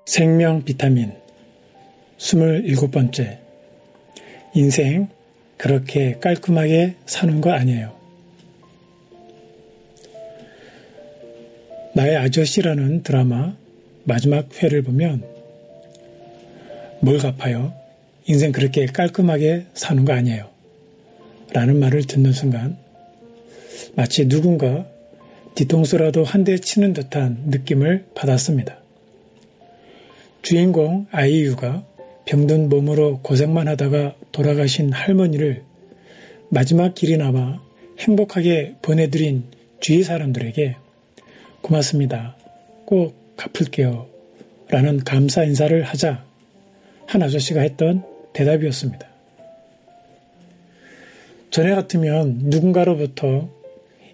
생명 비타민 27번째. 인생 그렇게 깔끔하게 사는 거 아니에요. 나의 아저씨라는 드라마 마지막 회를 보면 뭘 갚아요? 인생 그렇게 깔끔하게 사는 거 아니에요. 라는 말을 듣는 순간 마치 누군가 뒤통수라도 한 대 치는 듯한 느낌을 받았습니다. 주인공 아이유가 병든 몸으로 고생만 하다가 돌아가신 할머니를 마지막 길이나마 행복하게 보내드린 주위 사람들에게 고맙습니다. 꼭 갚을게요. 라는 감사 인사를 하자 한 아저씨가 했던 대답이었습니다. 전에 같으면 누군가로부터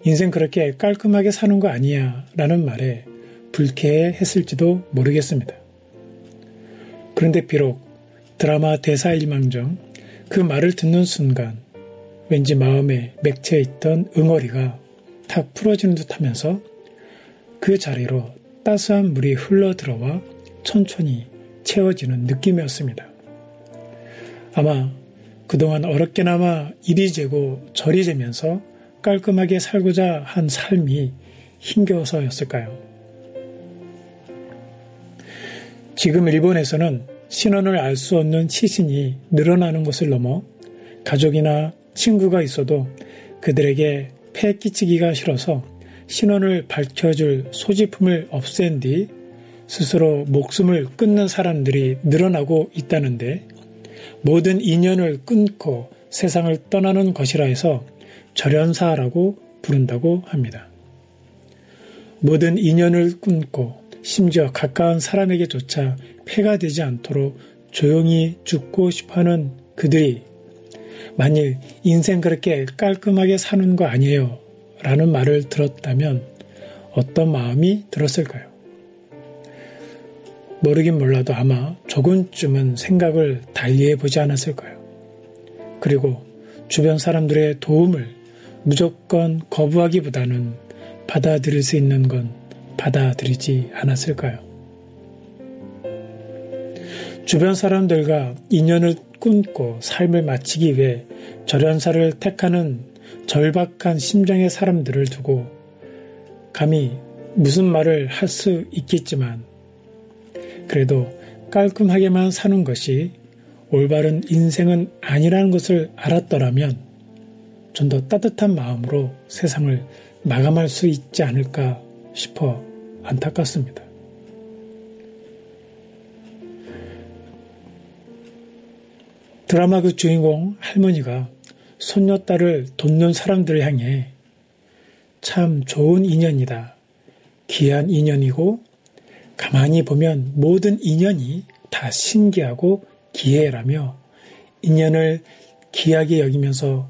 인생 그렇게 깔끔하게 사는 거 아니야 라는 말에 불쾌했을지도 모르겠습니다. 그런데 비록 드라마 대사일망정 그 말을 듣는 순간 왠지 마음에 맺혀 있던 응어리가 탁 풀어지는 듯 하면서 그 자리로 따스한 물이 흘러들어와 천천히 채워지는 느낌이었습니다. 아마 그동안 어렵게나마 이리 재고 저리 재면서 깔끔하게 살고자 한 삶이 힘겨워서였을까요? 지금 일본에서는 신원을 알 수 없는 시신이 늘어나는 것을 넘어 가족이나 친구가 있어도 그들에게 폐 끼치기가 싫어서 신원을 밝혀줄 소지품을 없앤 뒤 스스로 목숨을 끊는 사람들이 늘어나고 있다는데 모든 인연을 끊고 세상을 떠나는 것이라 해서 절연사라고 부른다고 합니다. 모든 인연을 끊고 심지어 가까운 사람에게조차 폐가 되지 않도록 조용히 죽고 싶어하는 그들이 만일 인생 그렇게 깔끔하게 사는 거 아니에요 라는 말을 들었다면 어떤 마음이 들었을까요? 모르긴 몰라도 아마 조금쯤은 생각을 달리해보지 않았을까요? 그리고 주변 사람들의 도움을 무조건 거부하기보다는 받아들일 수 있는 건 받아들이지 않았을까요? 주변 사람들과 인연을 끊고 삶을 마치기 위해 절연사를 택하는 절박한 심정의 사람들을 두고 감히 무슨 말을 할 수 있겠지만 그래도 깔끔하게만 사는 것이 올바른 인생은 아니라는 것을 알았더라면 좀 더 따뜻한 마음으로 세상을 마감할 수 있지 않을까 싶어 안타깝습니다. 드라마 그 주인공 할머니가 손녀딸을 돕는 사람들을 향해 참 좋은 인연이다. 귀한 인연이고 가만히 보면 모든 인연이 다 신기하고 기회라며 인연을 귀하게 여기면서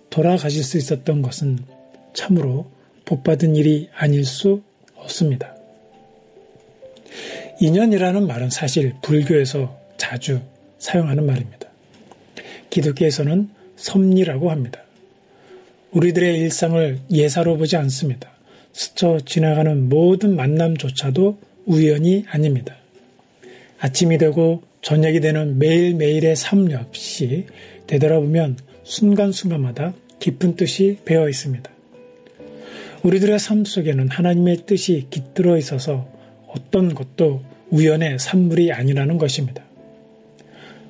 돌아가실 수 있었던 것은 참으로 복받은 일이 아닐 수 없습니다. 인연이라는 말은 사실 불교에서 자주 사용하는 말입니다. 기독교에서는 섭리라고 합니다. 우리들의 일상을 예사로 보지 않습니다. 스쳐 지나가는 모든 만남조차도 우연이 아닙니다. 아침이 되고 저녁이 되는 매일매일의 삶 역시 되돌아보면 순간순간마다 깊은 뜻이 배어 있습니다. 우리들의 삶 속에는 하나님의 뜻이 깃들어 있어서 어떤 것도 우연의 산물이 아니라는 것입니다.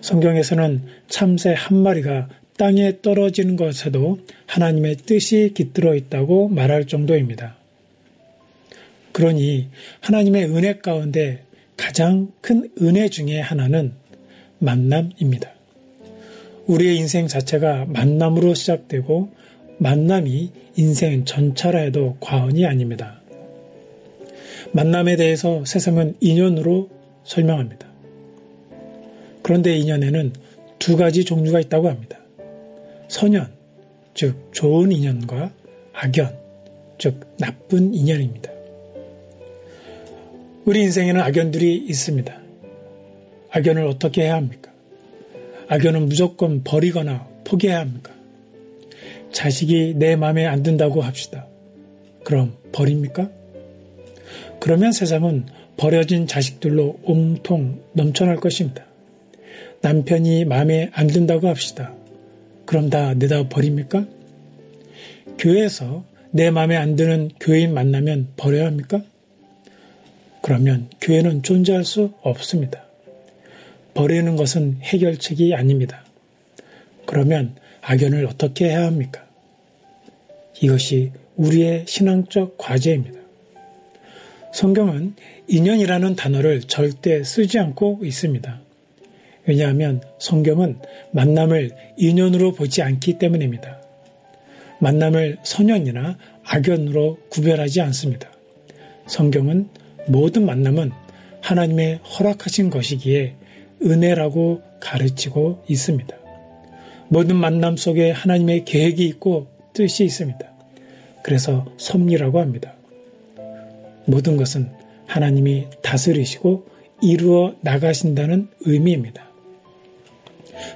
성경에서는 참새 한 마리가 땅에 떨어지는 것에도 하나님의 뜻이 깃들어 있다고 말할 정도입니다. 그러니 하나님의 은혜 가운데 가장 큰 은혜 중에 하나는 만남입니다. 우리의 인생 자체가 만남으로 시작되고 만남이 인생 전차라 해도 과언이 아닙니다. 만남에 대해서 세상은 인연으로 설명합니다. 그런데 인연에는 두 가지 종류가 있다고 합니다. 선연, 즉 좋은 인연과 악연, 즉 나쁜 인연입니다. 우리 인생에는 악연들이 있습니다. 악연을 어떻게 해야 합니까? 악연은 무조건 버리거나 포기해야 합니까? 자식이 내 마음에 안 든다고 합시다. 그럼 버립니까? 그러면 세상은 버려진 자식들로 온통 넘쳐날 것입니다. 남편이 마음에 안 든다고 합시다. 그럼 다 내다 버립니까? 교회에서 내 마음에 안 드는 교인 만나면 버려야 합니까? 그러면 교회는 존재할 수 없습니다. 버리는 것은 해결책이 아닙니다. 그러면 악연을 어떻게 해야 합니까? 이것이 우리의 신앙적 과제입니다. 성경은 인연이라는 단어를 절대 쓰지 않고 있습니다. 왜냐하면 성경은 만남을 인연으로 보지 않기 때문입니다. 만남을 선연이나 악연으로 구별하지 않습니다. 성경은 모든 만남은 하나님의 허락하신 것이기에 은혜라고 가르치고 있습니다. 모든 만남 속에 하나님의 계획이 있고 뜻이 있습니다. 그래서 섭리라고 합니다. 모든 것은 하나님이 다스리시고 이루어 나가신다는 의미입니다.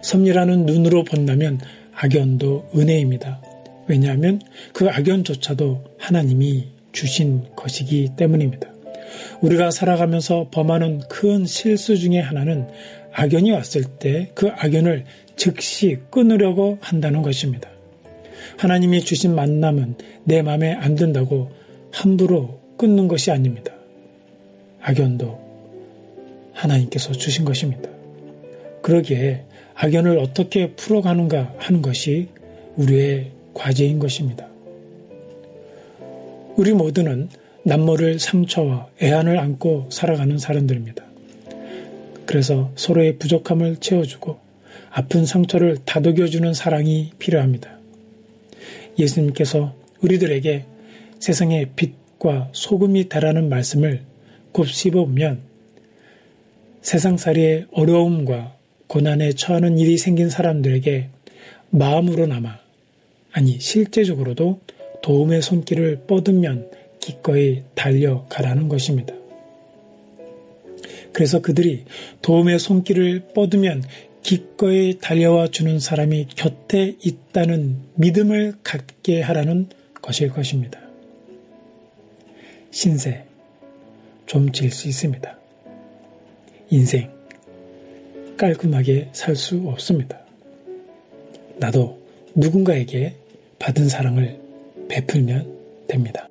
섭리라는 눈으로 본다면 악연도 은혜입니다. 왜냐하면 그 악연조차도 하나님이 주신 것이기 때문입니다. 우리가 살아가면서 범하는 큰 실수 중에 하나는 악연이 왔을 때 그 악연을 즉시 끊으려고 한다는 것입니다. 하나님이 주신 만남은 내 마음에 안 든다고 함부로 끊는 것이 아닙니다. 악연도 하나님께서 주신 것입니다. 그러기에 악연을 어떻게 풀어가는가 하는 것이 우리의 과제인 것입니다. 우리 모두는 남모를 상처와 애환을 안고 살아가는 사람들입니다. 그래서 서로의 부족함을 채워주고 아픈 상처를 다독여주는 사랑이 필요합니다. 예수님께서 우리들에게 세상의 빛과 소금이 되라는 말씀을 곱씹어보면 세상살이의 어려움과 고난에 처하는 일이 생긴 사람들에게 마음으로나마, 아니 실제적으로도 도움의 손길을 뻗으면 기꺼이 달려가라는 것입니다. 그래서 그들이 도움의 손길을 뻗으면 기꺼이 달려와 주는 사람이 곁에 있다는 믿음을 갖게 하라는 것일 것입니다. 신세, 좀 질 수 있습니다. 인생, 깔끔하게 살 수 없습니다. 나도 누군가에게 받은 사랑을 베풀면 됩니다.